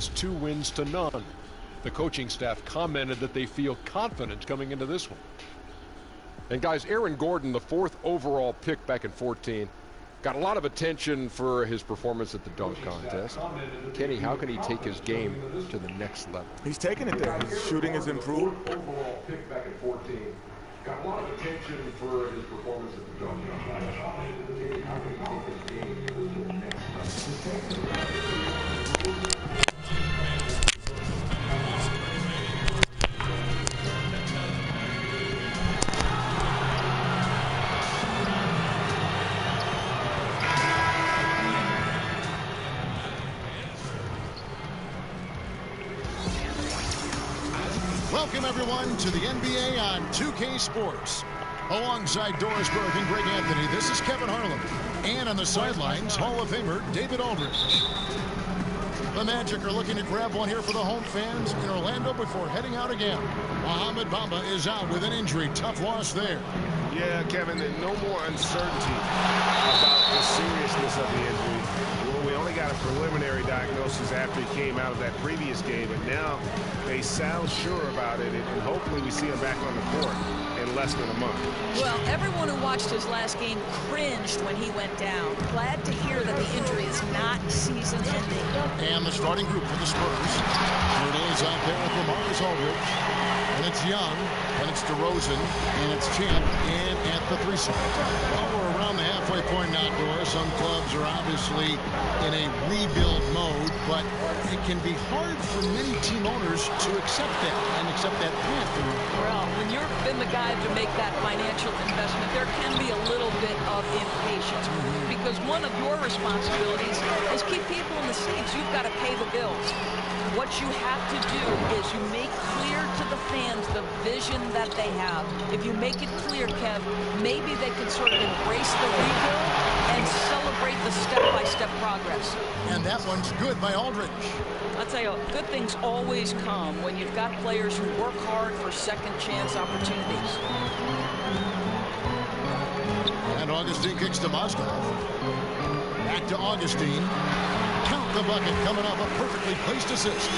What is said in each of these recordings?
Yankees 2 wins to none. The coaching staff commented that they feel confident coming into this one. And guys, Aaron Gordon, the 4th overall pick back in 14, got a lot of attention for his performance at the dunk contest. Kenny, how can he take his game to the next level? He's taking it there. His shooting has improved. Overall pick back in 14, got a lot of attention for his performance at the dunk contest. Kenny, how can he take his game to the next level? Welcome, everyone, to the NBA on 2K Sports. Alongside Doris Burke and Greg Anthony, this is Kevin Harlan. And on the sidelines, Hall of Famer David Aldridge. The Magic are looking to grab one here for the home fans in Orlando before heading out again. Mohamed Bamba is out with an injury. Tough loss there. Yeah, Kevin, no more uncertainty about the seriousness of the injury. Well, we only got a preliminary diagnosis after he came out of that previous game, and now they sound sure about it, and hopefully we see him back on the court in less than a month. Well, everyone who watched his last game cringed when he went down. Glad to hear that the injury is not season-ending. And the starting group for the Spurs. Hurdle is out there for Marcus Aldridge. And it's Young, and it's DeRozan, and it's Champ in at the 3 spot. Well, we're around the halfway point now, Doris. Some clubs are obviously in a rebuild mode, but it can be hard for many team owners to accept that and accept that path. Well, when you've been the guy to make that financial investment, there can be a little bit of impatience. Because one of your responsibilities is keep people in the seats. You've got to pay the bills. What you have to do is you make clear to the fans the vision that they have. If you make it clear, Kev, maybe they can sort of embrace the rebuild and celebrate the step-by-step progress. And that one's good by Aldridge. I'll tell you, good things always come when you've got players who work hard for second chance opportunities. And Augustine kicks to Mozgov. Back to Augustine. Count the bucket, coming off a perfectly placed assist.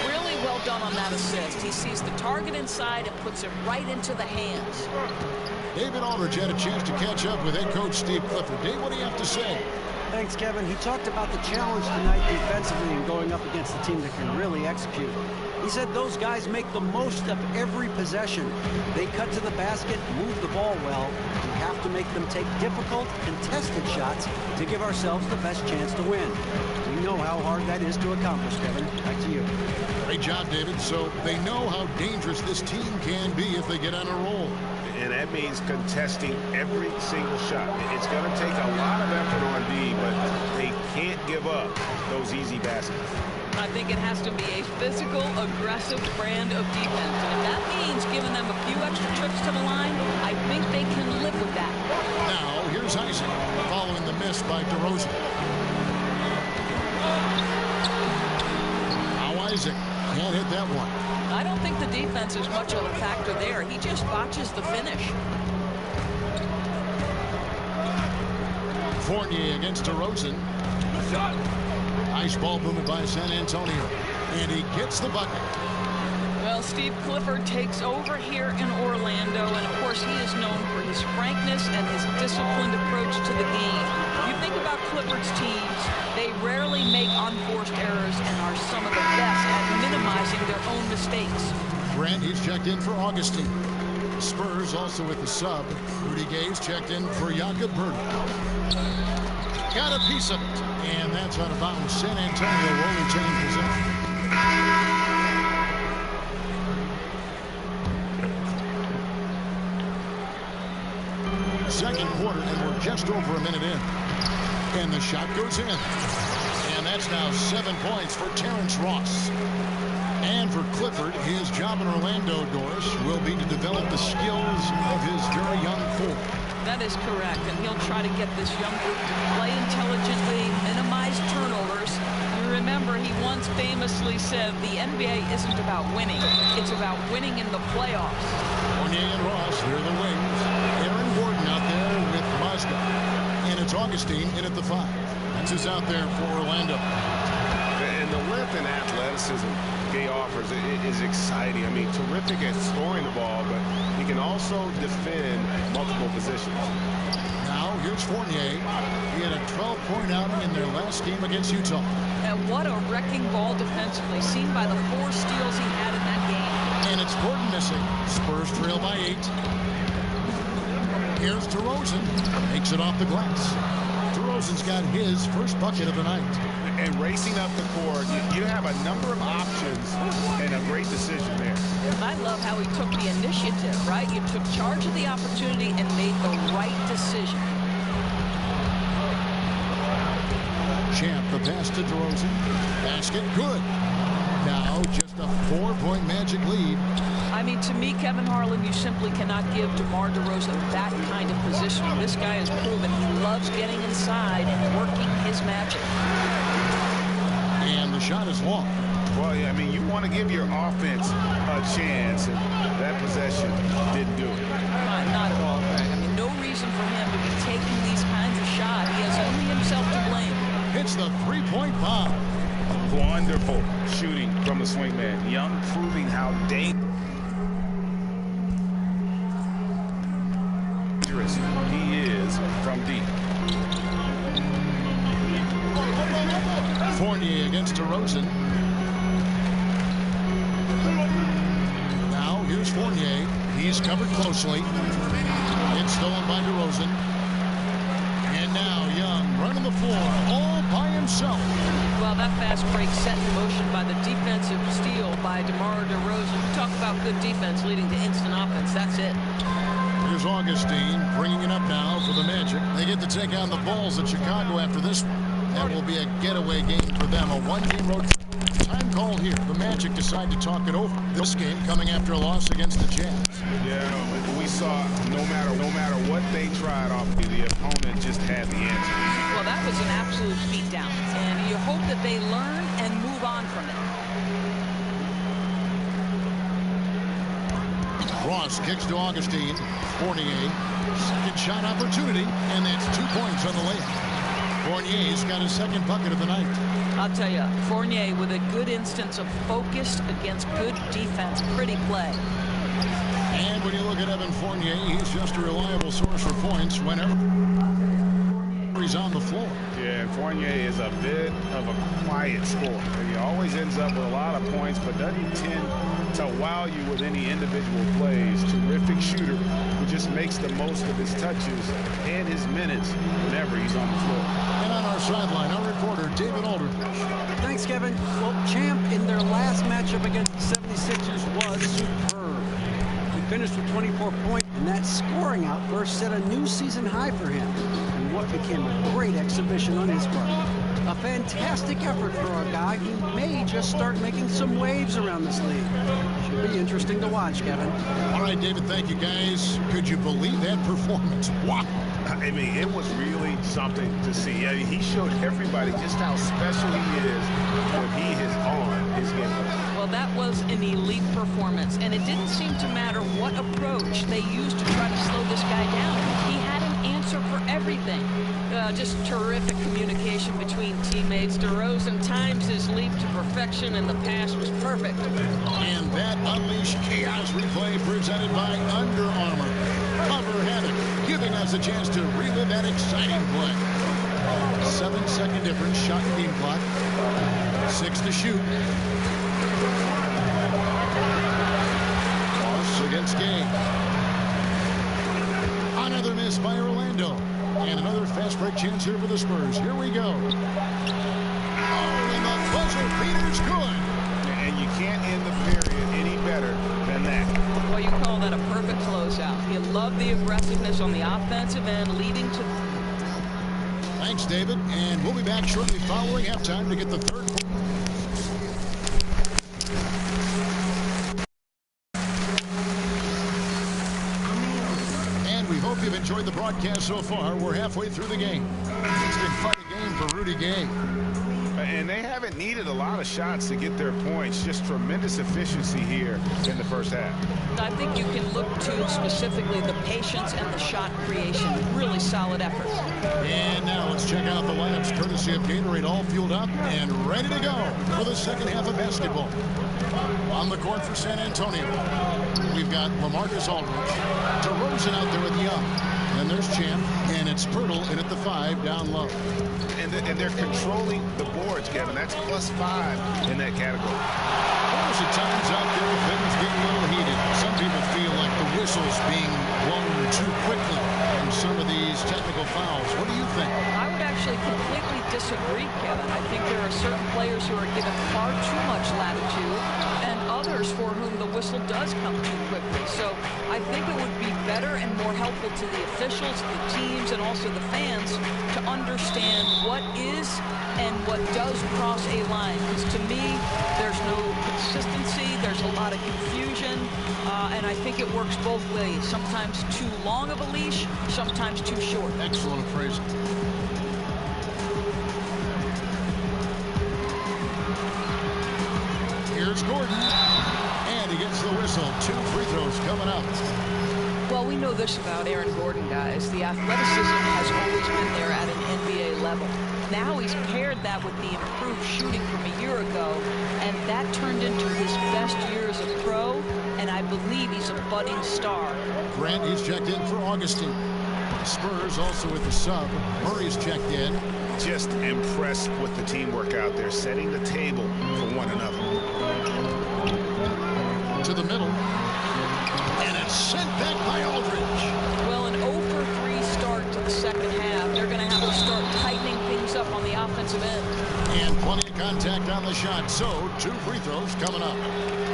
Really well done on that assist. He sees the target inside and puts it right into the hands. David Aldridge had a chance to catch up with head coach Steve Clifford. Dave, what do you have to say? Thanks, Kevin. He talked about the challenge tonight defensively and going up against a team that can really execute. He said those guys make the most of every possession. They cut to the basket, move the ball well. We have to make them take difficult, contested shots to give ourselves the best chance to win. We know how hard that is to accomplish, Kevin. Back to you. Great job, David. So they know how dangerous this team can be if they get on a roll. And that means contesting every single shot. It's going to take a lot of effort on D, but they can't give up those easy baskets. I think it has to be a physical, aggressive brand of defense. And if that means giving them a few extra trips to the line, I think they can live with that. Now, here's Isaac following the miss by DeRozan. Now Isaac can't hit that one. I don't think the defense is much of a factor there. He just botches the finish. Fournier against DeRozan. Nice ball movement by San Antonio. And he gets the bucket. Well, Steve Clifford takes over here in Orlando, and of course he is known for his frankness and his disciplined approach to the game. You think about Clifford's teams, they rarely make unforced errors and are some of the best at minimizing their own mistakes. Grant, he's checked in for Augustine. Spurs also with the sub. Rudy Gay's checked in for Jakob Poeltl. Got a piece of it, and that's out of bounds. San Antonio will retain possession. Second quarter, and we're just over a minute in. And the shot goes in. And that's now 7 points for Terrence Ross. And for Clifford, his job in Orlando, Doris, will be to develop the skills of his very young core. That is correct, and he'll try to get this young group to play intelligently, minimize turnovers. You remember, he once famously said the NBA isn't about winning, it's about winning in the playoffs. Fournier and Ross, here are the wings. Aaron Gordon out there with Mozgov. And it's Augustine in at the 5. That's who's out there for Orlando. And the length and athleticism Gay offers is exciting. I mean, terrific at scoring the ball, but he can also defend multiple positions. Now, here's Fournier. He had a 12-point outing in their last game against Utah. And what a wrecking ball defensively, seen by the 4 steals he had in that game. And it's Gordon missing. Spurs trail by 8. Here's DeRozan. Makes it off the glass. DeRozan's got his first bucket of the night. And racing up the court, you have a number of options and a great decision there. I love how he took the initiative, right? You took charge of the opportunity and made the right decision. Champ, the pass to DeRozan. Basket, good. Now just a 4-point Magic lead. I mean, to me, Kevin Harlan, you simply cannot give DeMar DeRozan that kind of positioning. This guy has proven he loves getting inside and working his magic. And the shot is long. Well, yeah, I mean, you want to give your offense a chance, and that possession didn't do it. Not at all, Greg. I mean, no reason for him to be taking these kinds of shots. He has only himself to blame. Hits the 3-point bomb. Wonderful shooting from the swingman. Young proving how dangerous he is from deep. Fournier against DeRozan. Now here's Fournier. He's covered closely. It's stolen by DeRozan. And now Young running the floor all by himself. Well, that fast break set in motion by the defensive steal by DeMar DeRozan. Talk about good defense leading to instant offense. That's it. Here's Augustine bringing it up now for the Magic. They get to take on the Bulls at Chicago after this one. That will be a getaway game for them. A 1-game road trip. Time called here. The Magic decide to talk it over. This game coming after a loss against the Jazz. Yeah, we saw no matter what they tried off, the opponent just had the answer. Well, that was an absolute beatdown, and you hope that they learn and move on from it. Ross kicks to Augustine. Fournier, second shot opportunity, and that's 2 points on the layup. Fournier's got his second bucket of the night. I'll tell you, Fournier with a good instance of focus against good defense. Pretty play. And when you look at Evan Fournier, he's just a reliable source for points whenever he's on the floor. Yeah, Fournier is a bit of a quiet scorer. He always ends up with a lot of points, but doesn't tend to wow you with any individual plays. Terrific shooter who just makes the most of his touches and his minutes whenever he's on the floor. And on our sideline, our reporter, David Aldridge. Thanks, Kevin. Well, Champ in their last matchup against the 76ers was superb. He finished with 24 points, and that scoring outburst set a new season high for him in what became a great exhibition on his part. A fantastic effort for a guy who may just start making some waves around this league. Should be interesting to watch, Kevin. All right, David, thank you, guys. Could you believe that performance? Wow. I mean, it was really something to see. I mean, he showed everybody just how special he is when he is on his game. Well, that was an elite performance, and it didn't seem to matter what approach they used to try to slow this guy down. He had an answer for everything. Just terrific communication between teammates. DeRozan times his leap to perfection, and the pass was perfect. And that unleashed chaos replay presented by Under Armour. Cover Havoc, giving us a chance to relive that exciting play. 7-second difference, shot and game clock. 6 to shoot. Ross against Gay. Another miss by Orlando. And another fast break chance here for the Spurs. Here we go. Oh, and the buzzer beater's good. And you can't end the period any better than that. Well, you call that a perfect closeout. You love the aggressiveness on the offensive end, leading to... Thanks, David. And we'll be back shortly following halftime to get the third. And we hope you've enjoyed the broadcast so far. We're halfway through the game. It's been quite a game for Rudy Gay. And they haven't needed a lot of shots to get their points. Just tremendous efficiency here in the first half. I think you can look to specifically the patience and the shot creation. Really solid effort. And now let's check out the lineups courtesy of Gatorade, all fueled up and ready to go for the second half of basketball. On the court for San Antonio, we've got LaMarcus Aldridge, DeRozan out there with Young. And there's Champ, and it's Pirtle in at the 5 down low. And they're controlling the boards, Kevin. That's +5 in that category. There's at times out there things get a little heated. Some people feel like the whistle's being blown too quickly from some of these technical fouls. What do you think? I would actually completely disagree, Kevin. I think there are certain players who are given far too much latitude and others for whom the whistle does come too quickly. So I think it would be better and more helpful to the officials, the teams, and also the fans to understand what is and what does cross a line. Because to me, there's no consistency, there's a lot of confusion, and I think it works both ways. Sometimes too long of a leash, sometimes too short. Excellent phrasing. Here's Gordon, and he gets the whistle. 2 free throws coming up. Well, we know this about Aaron Gordon, guys. The athleticism has always been there at an NBA level. Now he's paired that with the improved shooting from a year ago, and that turned into his best year as a pro, and I believe he's a budding star. Grant, he's checked in for Augustine. Spurs also with the sub. Murray's checked in. Just impressed with the teamwork out there, setting the table for one another. To the middle. And it's sent back by Aldridge. Well, an 0-for-3 start to the second half. They're going to have to start tightening things up on the offensive end. And plenty of contact on the shot. So 2 free throws coming up.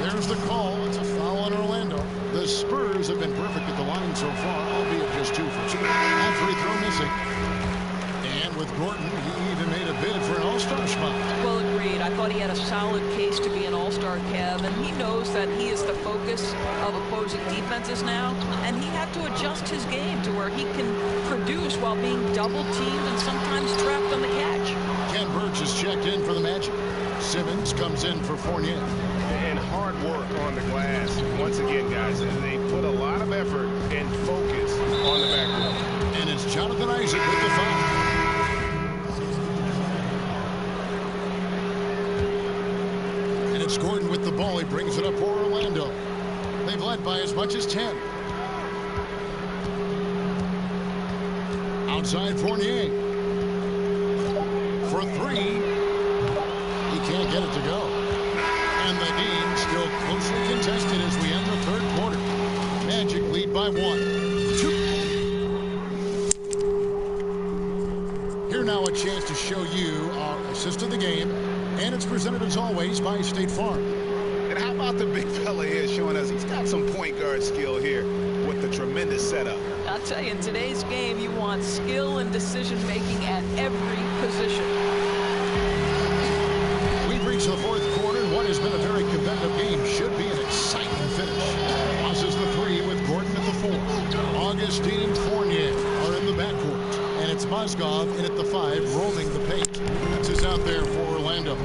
There's the call. It's a foul on Orlando. The Spurs have been perfect at the line so far, albeit just 2 for 2. That free throw missing. And with Gordon, he even made a bid for an all-star spot. Well, agreed. I thought he had a solid case to be an all-star, Kev, and he knows that he is the focus of opposing defenses now, and he had to adjust his game to where he can produce while being double-teamed and sometimes trapped on the catch. Ken Burch is checked in for the Magic. Simmons comes in for Fournier. And hard work on the glass. Once again, guys, they put a lot of effort and focus on the backboard. And it's Jonathan Isaac with the foul. And it's Gordon with the ball. He brings it up for Orlando. They've led by as much as 10. Outside Fournier. For 3. He can't get it to go. And the game still closely contested as we end the third quarter. Magic lead by 1. 2. Here now a chance to show you our assist of the game. And it's presented as always by State Farm. And how about the big fella here showing us he's got some point guard skill here with the tremendous setup. I'll tell you, in today's game, you want skill and decision-making at every position. We've reached the fourth quarter, and what has been a very competitive game should be an exciting finish. Tosses the 3 with Gordon at the 4. Augustine Fournier are in the backcourt, and it's Mozgov in at the 5, rolling the paint. That's his out there for Orlando.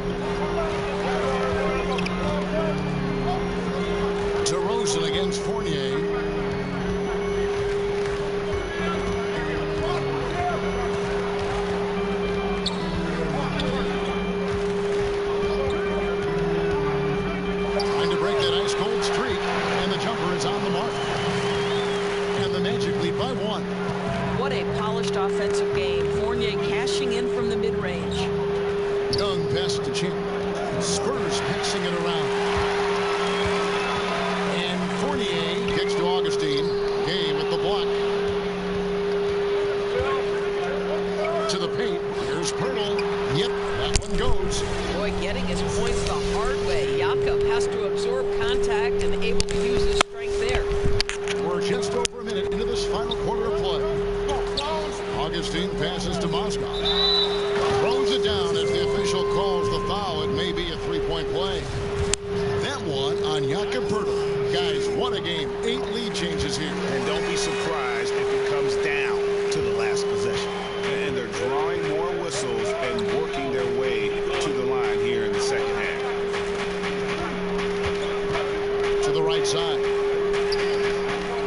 DeRozan against Fournier. Trying to break that ice-cold streak, and the jumper is on the mark. And the Magic lead by 1. What a polished offensive game. Fournier cashing in from the mid-range. Young pass to Champ. Spurs passing it around. And Fournier kicks to Augustine. Gay with the block. To the paint. Here's Pirtle. Yep, that one goes. Boy, getting his points the hard way. Jakob has to absorb contact and able to use his strength there. We're just over a minute into this final quarter of play. Augustine passes to Mozgov. Throws it down as the official calls the foul. It may be a three-point play. That one on Jakob Pirtle. Guys, what a game. 8 lead changes here. And don't be surprised if it comes down to the last possession. And they're drawing more whistles and working their way to the right side.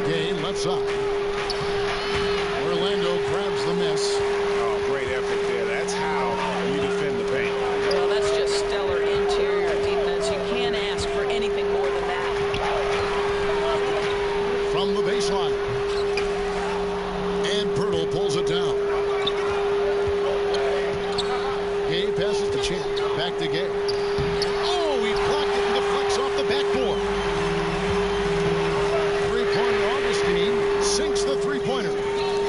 Gay left side. Orlando grabs the miss. Oh, great effort there. That's how you defend the paint. Well, that's just stellar interior defense. You can't ask for anything more than that. From the baseline. And Pirtle pulls it down. Gay passes to Champ. Back to Gay. Oh, he blocked it and deflects off the backboard. Three-pointer Augustine sinks the three-pointer.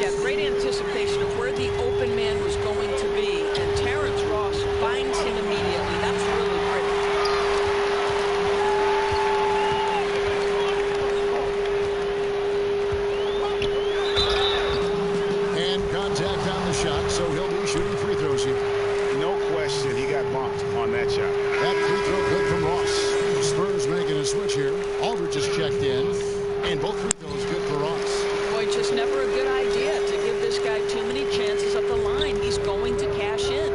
Yeah, great anticipation of where the open man was going to be, and Terrence Ross finds him immediately. That's really pretty. And contact on the shot, so he'll be shooting free throws here. No question, he got bumped on that shot. That free throw good from Ross. Spurs making a switch here. Aldridge is checked in, and both free throws good for Ross. Boy, just never a good idea to give this guy too many chances at the line. He's going to cash in.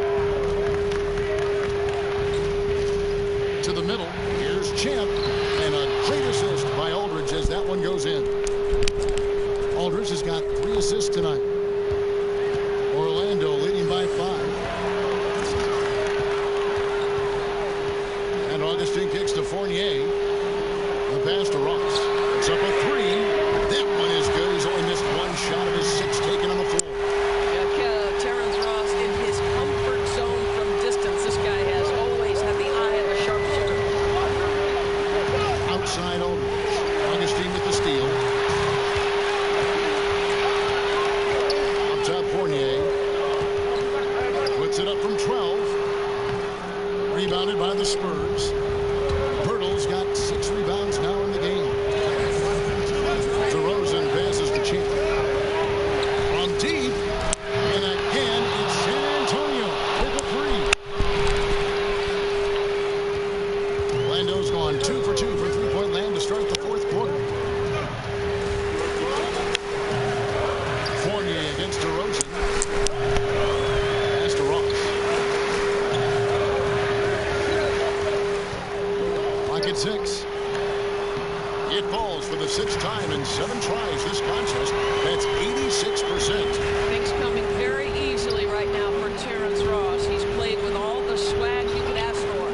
To the middle, here's Champ, and a great assist by Aldridge as that one goes in. Aldridge has got 3 assists tonight. Orlando leading by 5. And Augustine kicks to Fournier. The pass to Ross. It's up a 3. That one is good. He's only missed 1 shot of his 6 taken on the floor. Yeah, Terrence Ross in his comfort zone from distance. This guy has always had the eye of a sharpshooter. Outside Aldridge. Augustine with the steal. Up top Fournier. Puts it up from 12. Rebounded by the Spurs. Pirtle's got 6 rebounds now in the game. DeRozan passes to Champ. From deep. And again, it's San Antonio with a 3. Orlando's gone 2 for 2 from three-point land to start the 4th quarter. Fournier against DeRozan. Pass to Ross. Clock at 6. It falls for the 6th time in 7 tries this contest. That's 86%. Things coming very easily right now for Terrence Ross. He's played with all the swag you could ask for.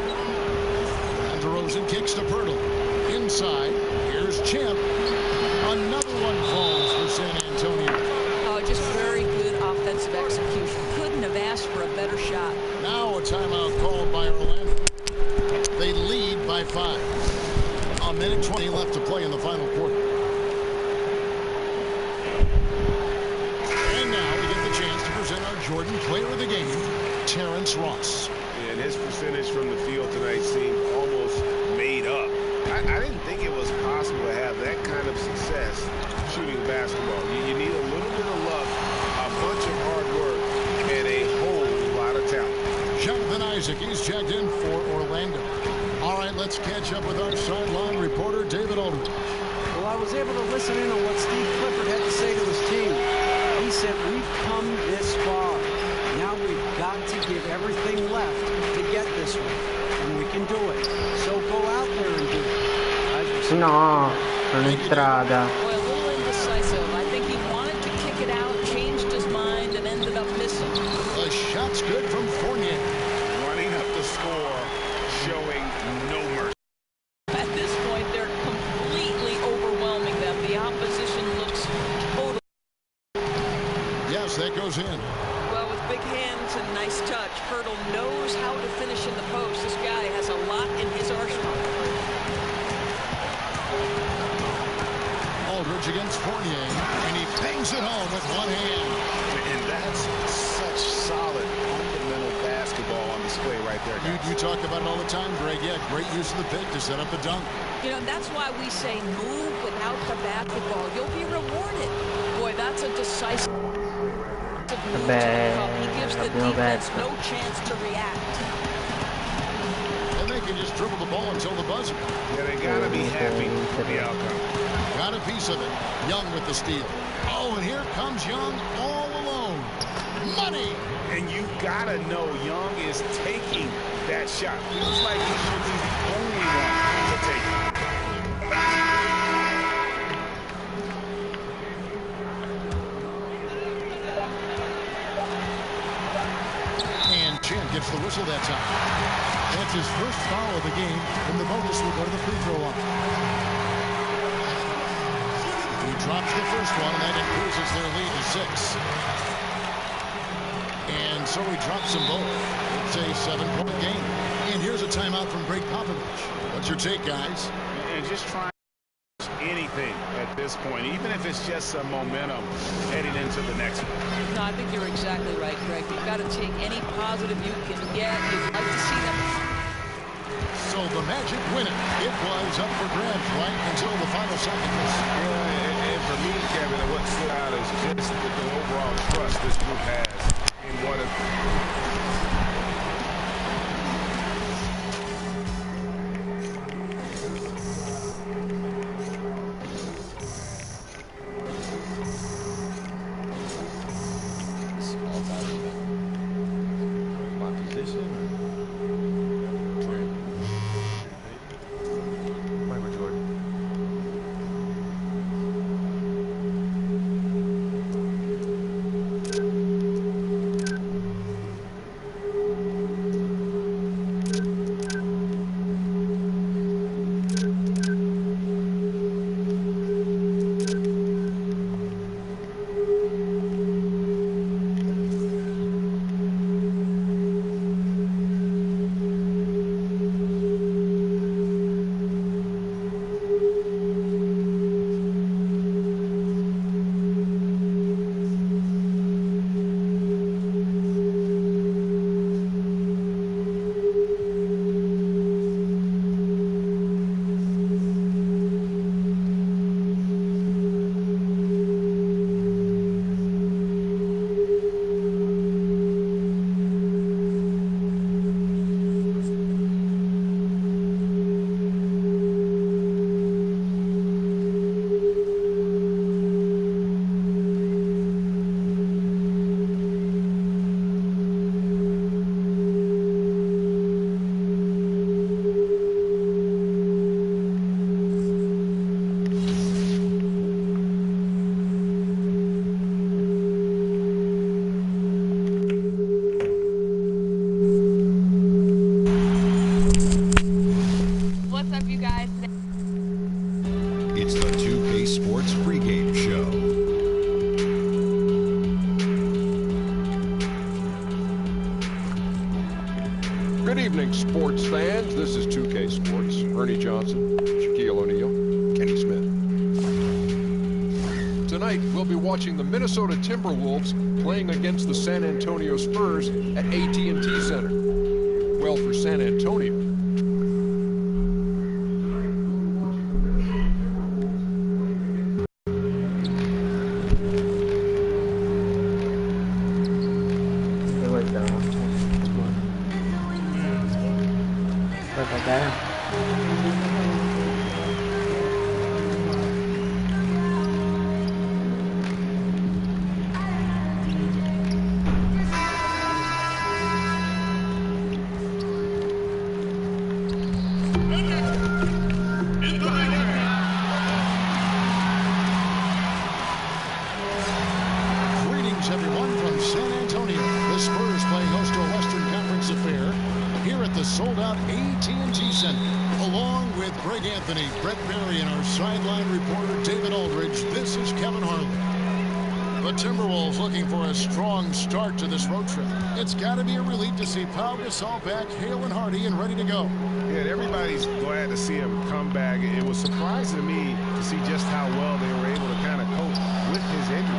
And DeRozan kicks to Pirtle. Inside, here's Champ. Another one falls for San Antonio. Oh, just very good offensive execution. Couldn't have asked for a better shot. Now a timeout called by Orlando. They lead by 5. A minute 20 left to play in the final quarter. And now we get the chance to present our Jordan Player of the Game, Terrence Ross. And his percentage from the field tonight seemed almost made up. I didn't think it was possible to have that kind of success shooting basketball. You need a little bit of luck, a bunch of hard work, and a whole lot of talent. Jonathan Isaac, he's checked in for Orlando. All right, let's catch up with our sideline reporter, David Aldridge. Well, I was able to listen in on what Steve Clifford had to say to his team. He said, we've come this far. Now we've got to give everything left to get this one. And we can do it. So go out there and do it. No, non è strada. Boy, a little indecisive. I think he wanted to kick it out, changed his mind, and ended up missing. The shot's good from Fournier. Running up the score, showing no mercy. At this point, they're completely overwhelming them. The opposition looks total. Yes, that goes in. Well, with big hands and nice touch, Pirtle knows how to finish in the post. This guy has a lot in his arsenal. Aldridge against Fournier, and he bangs it home with one hand. And that's such solid fundamental basketball on display right there, guys. You talk about it all the time, Greg. Yeah, great use of the pick to set up the dunk. You know, that's why we say move without the basketball. You'll be rewarded. Boy, that's a decisive move to the cup. He gives the defense no chance to react. And they can just dribble the ball until the buzzer. Yeah, they gotta be happy with the outcome. Got a piece of it. Young with the steal. Oh, and here comes Young all alone. Money! And you gotta know Young is taking that shot. Feels like he should be the only one to take it. whistle that time. That's his first foul of the game, and the bonus will go to the free throw line. He drops the first one, and that increases their lead to 6. And so he drops them both. It's a 7-point game. And here's a timeout from Greg Popovich. What's your take, guys? And just trying anything at this point, even if it's just some momentum heading into the next one. No, I think you're exactly right, Greg. You've got to take any positive you can get. You'd like to see them. So the Magic win it. It was up for grabs right until the final seconds. Yeah, and for me, Kevin, what stood out is just the overall trust this group has in one of Good evening, sports fans. This is 2K Sports. Ernie Johnson, Shaquille O'Neal, Kenny Smith. Tonight, we'll be watching the Minnesota Timberwolves playing against the San Antonio Spurs at AT&T Center. Well, for San Antonio, everyone from San Antonio. The Spurs playing host to a Western Conference affair here at the sold-out AT&T Center. Along with Greg Anthony, Brett Berry, and our sideline reporter David Aldridge, this is Kevin Harlan. The Timberwolves looking for a strong start to this road trip. It's got to be a relief to see Pau Gasol back, hale and hearty, and ready to go. Yeah, everybody's glad to see him come back. It was surprising to me to see just how well they were able to kind of cope with his injury.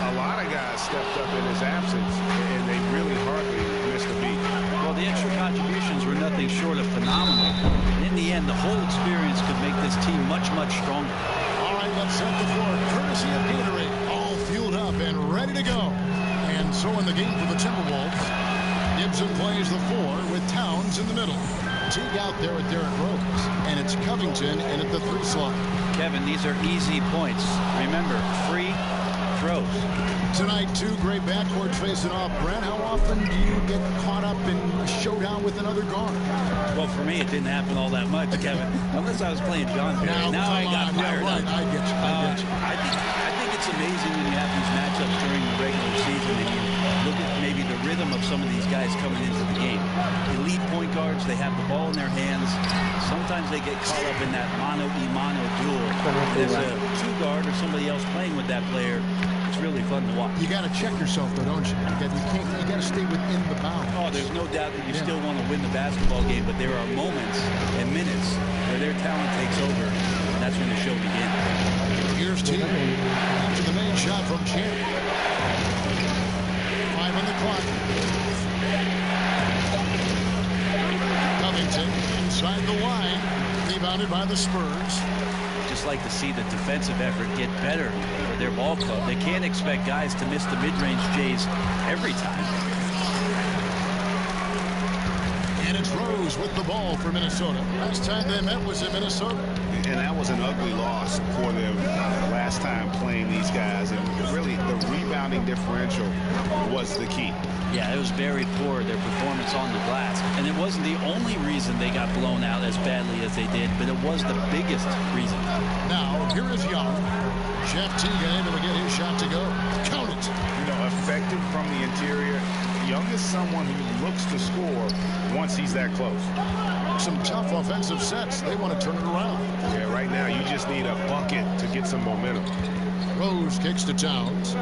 A lot of guys stepped up in his absence, and they really hardly missed a beat. Well, the extra contributions were nothing short of phenomenal. And in the end, the whole experience could make this team much, much stronger. All right, let's set the floor. Courtesy of Gatorade, all fueled up and ready to go. And so in the game for the Timberwolves, Gibson plays the 4 with Towns in the middle. Teague out there with Derrick Rose, and it's Covington in at the 3 slot. Kevin, these are easy points. Remember, free throws. Tonight, 2 great backcourts facing off. Brad, how often do you get caught up in a showdown with another guard? Well, for me, it didn't happen all that much, Kevin. Unless I was playing John Terry. Now I got fired up. I get you. I think it's It's amazing when you have these matchups during the regular season and you look at maybe the rhythm of some of these guys coming into the game. Elite point guards, they have the ball in their hands. Sometimes they get caught up in that mano-a-mano duel. There's a two guard or somebody else playing with that player. It's really fun to watch. You got to check yourself, though, don't you? You got to stay within the bounds. Oh, there's no doubt that you still want to win the basketball game, but there are moments and minutes where their talent takes over, and that's when the show begins. Here's T after the main shot from Champ. 5 on the clock. Covington inside the line, rebounded by the Spurs. Just like to see the defensive effort get better for their ball club. They can't expect guys to miss the mid-range Jays every time. And it's Rose with the ball for Minnesota. Last time they met was in Minnesota. And that was an ugly loss for them last time playing these guys. And really, the rebounding differential was the key. Yeah, it was very poor, their performance on the glass. And it wasn't the only reason they got blown out as badly as they did, but it was the biggest reason. Now, here is Young. Jeff Teagan able to get his shot to go. Count it. You know, effective from the interior. Young is someone who looks to score once he's that close. Some tough offensive sets. They want to turn it around. Yeah, right now you just need a bucket to get some momentum. Rose kicks to Towns.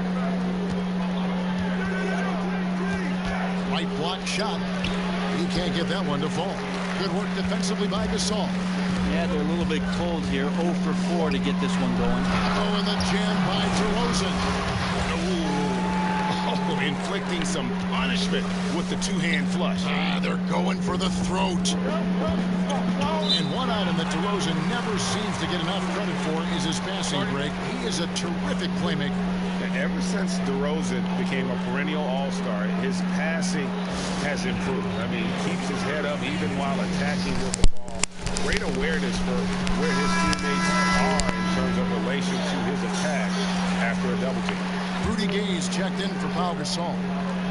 Right block shot. He can't get that one to fall. Good work defensively by Gasol. Yeah, they're a little bit cold here. 0 for 4 to get this one going. Oh, and the jam by DeRozan. Inflicting some punishment with the two-hand flush. They're going for the throat. And one item that DeRozan never seems to get enough credit for is his passing break. He is a terrific playmaker. Ever since DeRozan became a perennial all-star, his passing has improved. I mean, he keeps his head up even while attacking with the ball. Great awareness for where his teammates are in terms of relation to his attack after a double team. Rudy Gay's checked in for Pau Gasol.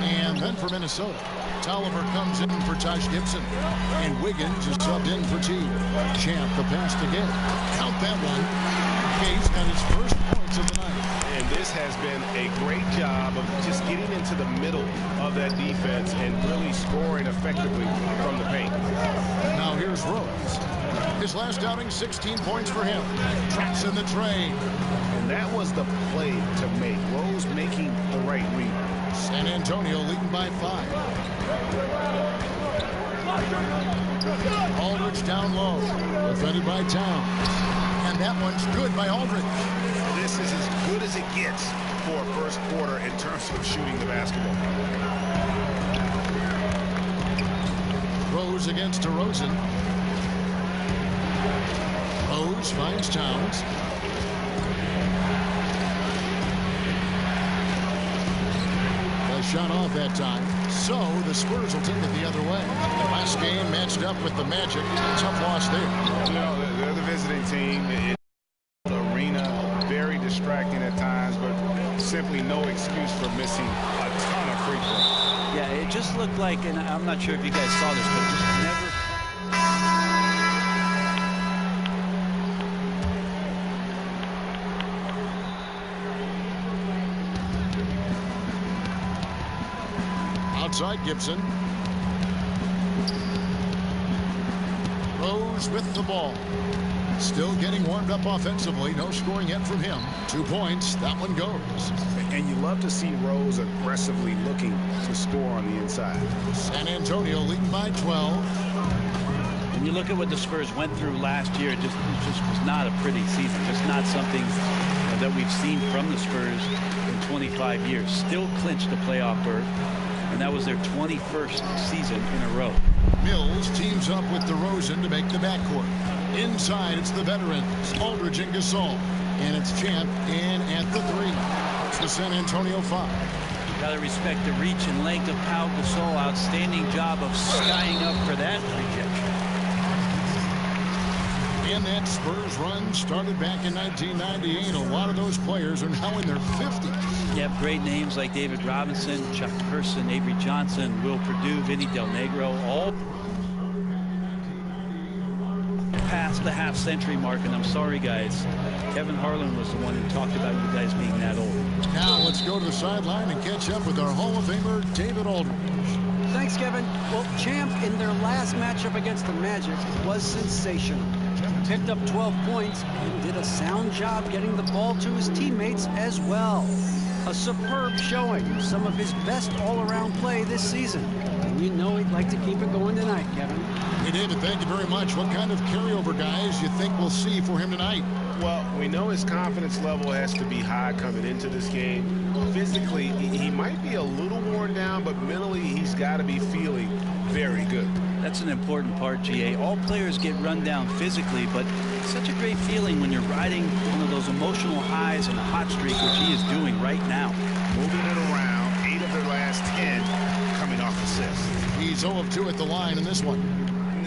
And then for Minnesota, Tolliver comes in for Taj Gibson. And Wiggins is subbed in for T. Champ the pass to Gay. Count that one. Gay's got his first points of the night. And this has been a great job of just getting into the middle of that defense and really scoring effectively from the paint. Now here's Rose. His last outing, 16 points for him. Traps in the train. And that was the play to make. Rose making the right read. San Antonio leading by 5. Aldridge down low. Defended by Towns. And that one's good by Aldridge. This is as good as it gets for first quarter in terms of shooting the basketball. Rose against DeRozan. Rose finds Towns. The shot off that time. So the Spurs will take it the other way. Last game matched up with the Magic. Tough loss there. You know, they're the visiting team. The arena, very distracting at times, but simply no excuse for missing a ton of free throws. Yeah, it just looked like, and I'm not sure if you guys saw this, but just never. Outside Gibson. Rose with the ball. Still getting warmed up offensively. No scoring yet from him. 2 points. That one goes. And you love to see Rose aggressively looking to score on the inside. San Antonio leading by 12. When you look at what the Spurs went through last year, it just was not a pretty season. Just not something that we've seen from the Spurs in 25 years. Still clinched a playoff berth. And that was their 21st season in a row. Mills teams up with DeRozan to make the backcourt. Inside, it's the veterans, Aldridge and Gasol. And it's Champ in at the 3. It's the San Antonio 5. Got to respect the reach and length of Pau Gasol. Outstanding job of skying up for that rejection. And that Spurs run started back in 1998. A lot of those players are now in their 50s. You have great names like David Robinson, Chuck Person, Avery Johnson, Will Perdue, Vinny Del Negro, all past past the half-century mark, and I'm sorry, guys. Kevin Harlan was the one who talked about you guys being that old. Now let's go to the sideline and catch up with our Hall of Famer, David Aldridge. Thanks, Kevin. Well, Champ, in their last matchup against the Magic, was sensational. Picked up 12 points and did a sound job getting the ball to his teammates as well. A superb showing, some of his best all-around play this season. And you know he'd like to keep it going tonight, Kevin. Hey, David, thank you very much. What kind of carryover guys you think we'll see for him tonight? Well, we know his confidence level has to be high coming into this game. Physically, he might be a little worn down, but mentally, he's got to be feeling very good. That's an important part, GA. All players get run down physically, but it's such a great feeling when you're riding one of those emotional highs and a hot streak, which he is doing right now. Moving it around, 8 of their last 10 coming off assists. He's 0 of 2 at the line in this one.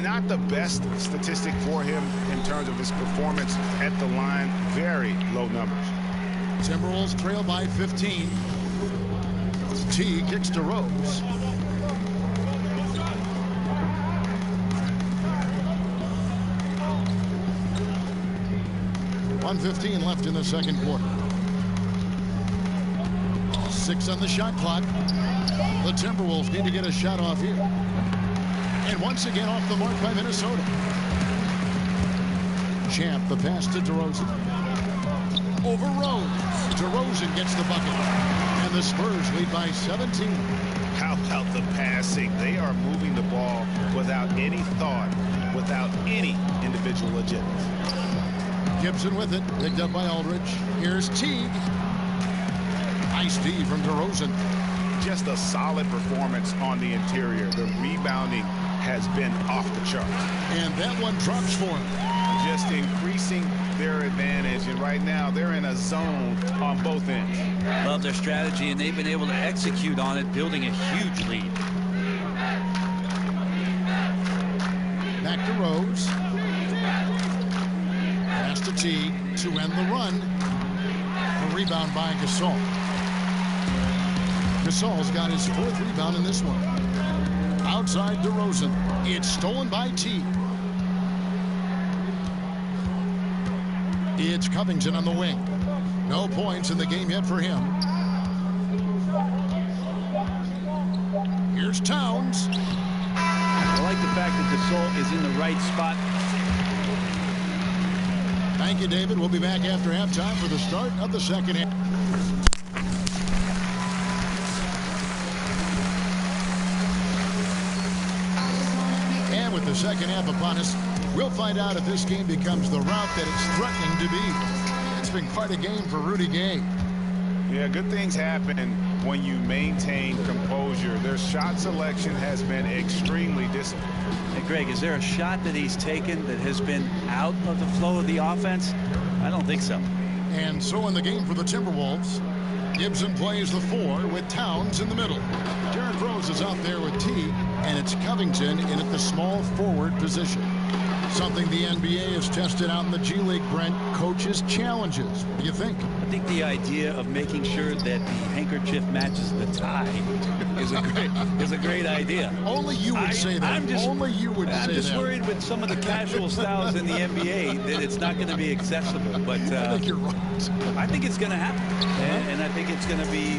Not the best statistic for him in terms of his performance at the line. Very low numbers. Timberwolves trail by 15. T kicks to Rose. .1:15 left in the second quarter. 6 on the shot clock. The Timberwolves need to get a shot off here. And once again off the mark by Minnesota. Champ, the pass to DeRozan. Over Rose. DeRozan gets the bucket. And the Spurs lead by 17. How about the passing? They are moving the ball without any thought, without any individual agenda. Gibson with it, picked up by Aldridge. Here's Teague. Nice D from DeRozan. Just a solid performance on the interior. The rebounding has been off the charts. And that one drops for him. Just increasing their advantage. And right now, they're in a zone on both ends. Love their strategy, and they've been able to execute on it, building a huge lead. Back to Rose. Pass to Teague to end the run. A rebound by Gasol. Gasol's got his 4th rebound in this one. Outside DeRozan. It's stolen by Teague. It's Covington on the wing. No points in the game yet for him. Here's Towns. I like the fact that Gasol is in the right spot. Thank you, David. We'll be back after halftime for the start of the second half. And with the second half upon us, we'll find out if this game becomes the route that it's threatening to be. It's been quite a game for Rudy Gay. Yeah, good things happen when you maintain composure. Their shot selection has been extremely disciplined. Hey, Greg, is there a shot that he's taken that has been out of the flow of the offense? I don't think so. And so in the game for the Timberwolves, Gibson plays the 4 with Towns in the middle. Derrick Rose is out there with Teague, and it's Covington in at the small forward position. Something the NBA has tested out in the G League, Brent. Coaches' challenges. What do you think? I think the idea of making sure that the handkerchief matches the tie is a great idea. Only you would say that. Only you would say that. I'm just worried with some of the casual styles in the NBA that it's not going to be accessible. But I think you're right. I think it's going to happen, and I think it's going to be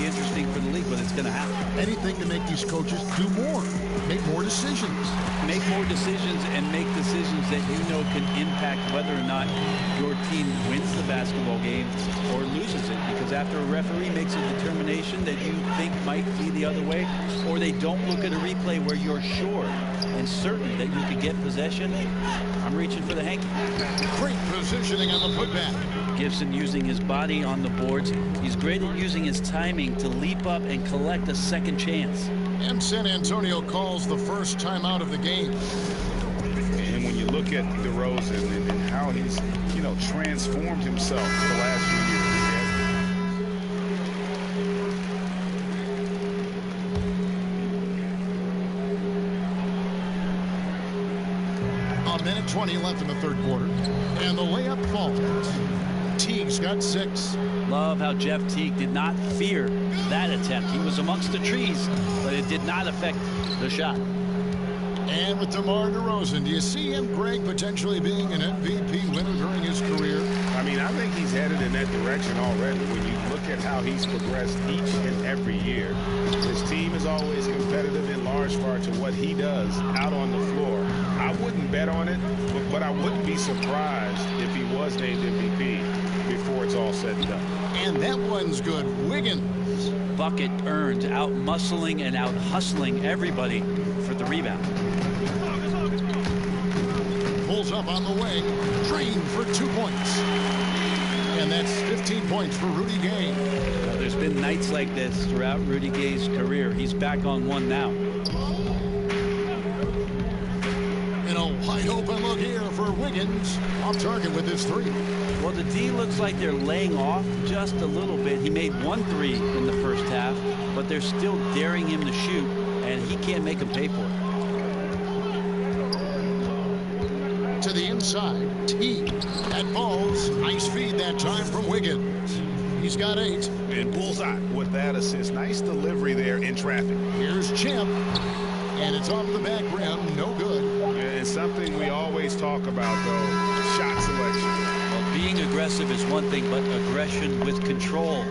interesting for the league, but it's going to happen. Anything to make these coaches do more, make more decisions, and make decisions that you know can impact whether or not your team wins the basketball game or loses it. Because after a referee makes a determination that you think might be the other way, or they don't look at a replay where you're sure and certain that you could get possession, I'm reaching for the hanky. Great positioning on the putback. Gibson using his body on the boards. He's great at using his timing to leap up and collect a second chance. And San Antonio calls the first timeout of the game. And when you look at DeRozan and how he's, transformed himself for the last few years. A minute 20 left in the third quarter. And the layup falls. Teague's got 6. Love how Jeff Teague did not fear that attempt. He was amongst the trees, but it did not affect the shot. And with DeMar DeRozan, do you see him, Greg, potentially being an MVP winner during his career? I mean, I think he's headed in that direction already. When you look at how he's progressed each and every year, his team is always competitive in large part to what he does out on the floor. I wouldn't bet on it, but I wouldn't be surprised if he was named MVP before it's all said and done. And that one's good. Wiggins. Bucket earned, out-muscling and out-hustling everybody for the rebound. Pulls up on the wing, drained for 2 points. And that's 15 points for Rudy Gay. There's been nights like this throughout Rudy Gay's career. He's back on one now. And a wide open look here for Wiggins. Off target with his three. Well, the D looks like they're laying off just a little bit. He made 1 3 in the first half, but they're still daring him to shoot, and he can't make them pay for it. To the inside, T at balls. Nice feed that time from Wiggins. He's got 8. And bullseye with that assist. Nice delivery there in traffic. Here's Champ. And it's off the back rim. No good. And something we always talk about, though, shot selection. Well, being aggressive is one thing, but aggression with control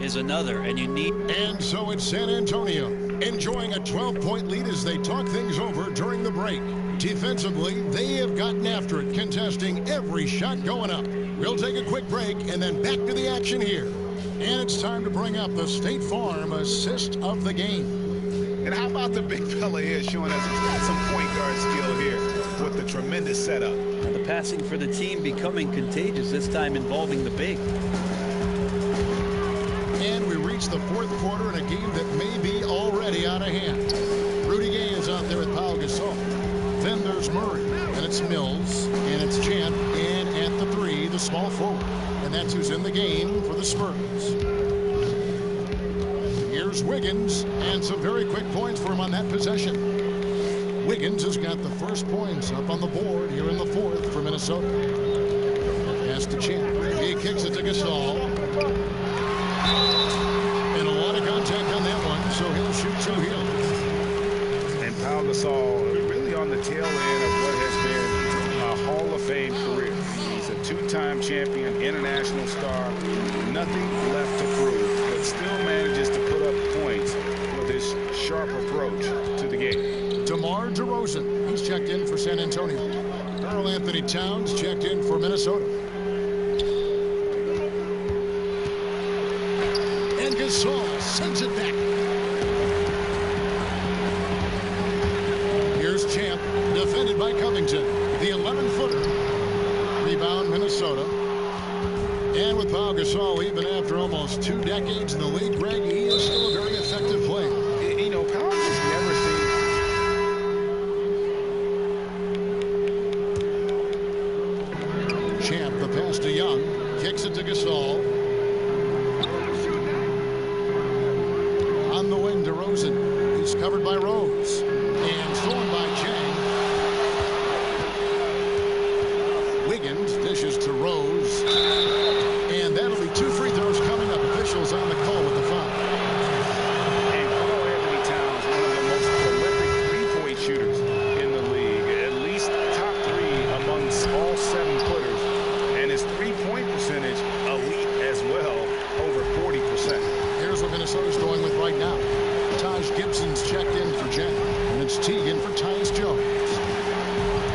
is another, and you need... And so it's San Antonio, enjoying a 12-point lead as they talk things over during the break. Defensively, they have gotten after it, contesting every shot going up. We'll take a quick break and then back to the action here. And it's time to bring up the State Farm assist of the game. And how about the big fella here showing us he's got some point guard skill here with the tremendous setup. And the passing for the team becoming contagious, this time involving the big. And we reach the 4th quarter in a game that may be already out of hand. Rudy Gay is out there with Pau Gasol. Then there's Murray, and it's Mills, and it's Champ, and at the 3, the small forward. And that's who's in the game for the Spurs. Here's Wiggins, and some very quick points for him on that possession. Wiggins has got the first points up on the board here in the 4th for Minnesota. Pass to Champ. He kicks it to Gasol. And a lot of contact on that one, so he'll shoot 2 here. And Pau Gasol really on the tail end of what has been a Hall of Fame career. He's a 2-time champion, international star, nothing left to prove, but still manages to put up points with his sharp approach to the game. DeMar DeRozan, he's checked in for San Antonio. Karl Anthony Towns checked in for Minnesota. And Gasol sends it back. Here's Champ, defended by Covington. The 11-footer. Rebound, Minnesota. And with Pau Gasol, even after almost 2 decades in the league, Greg, he is still a very effective player. You know, Pau just never seemed... Champ, the pass to Young. Kicks it to Gasol. On the wing, DeRozan. He's covered by Rose. And thrown by Chang. Wiggins dishes to Rose. And that'll be 2 free throws coming up. Officials on the call with the foul. And Karl Anthony Towns, one of the most prolific three-point shooters in the league. At least top 3 amongst all 7-footers. And his three-point percentage elite as well, over 40%. Here's what Minnesota's going with right now. Taj Gibson's checked in for Jen. And it's Teagan for Tyus Jones.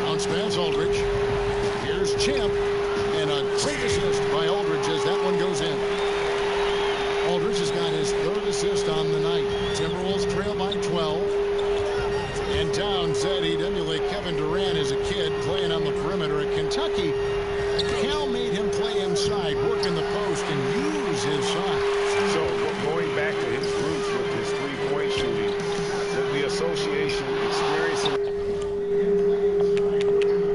Bounce pass, Aldridge. Here's Champ. And a great assist by Aldridge as that one goes in. Aldridge has got his 3rd assist on the night. Timberwolves trail by 12. And Towns said he'd emulate Kevin Durant as a kid playing on the perimeter at Kentucky. Cal made him play inside, work in the post, and use his size. So going back to his roots with his three-point shooting, the association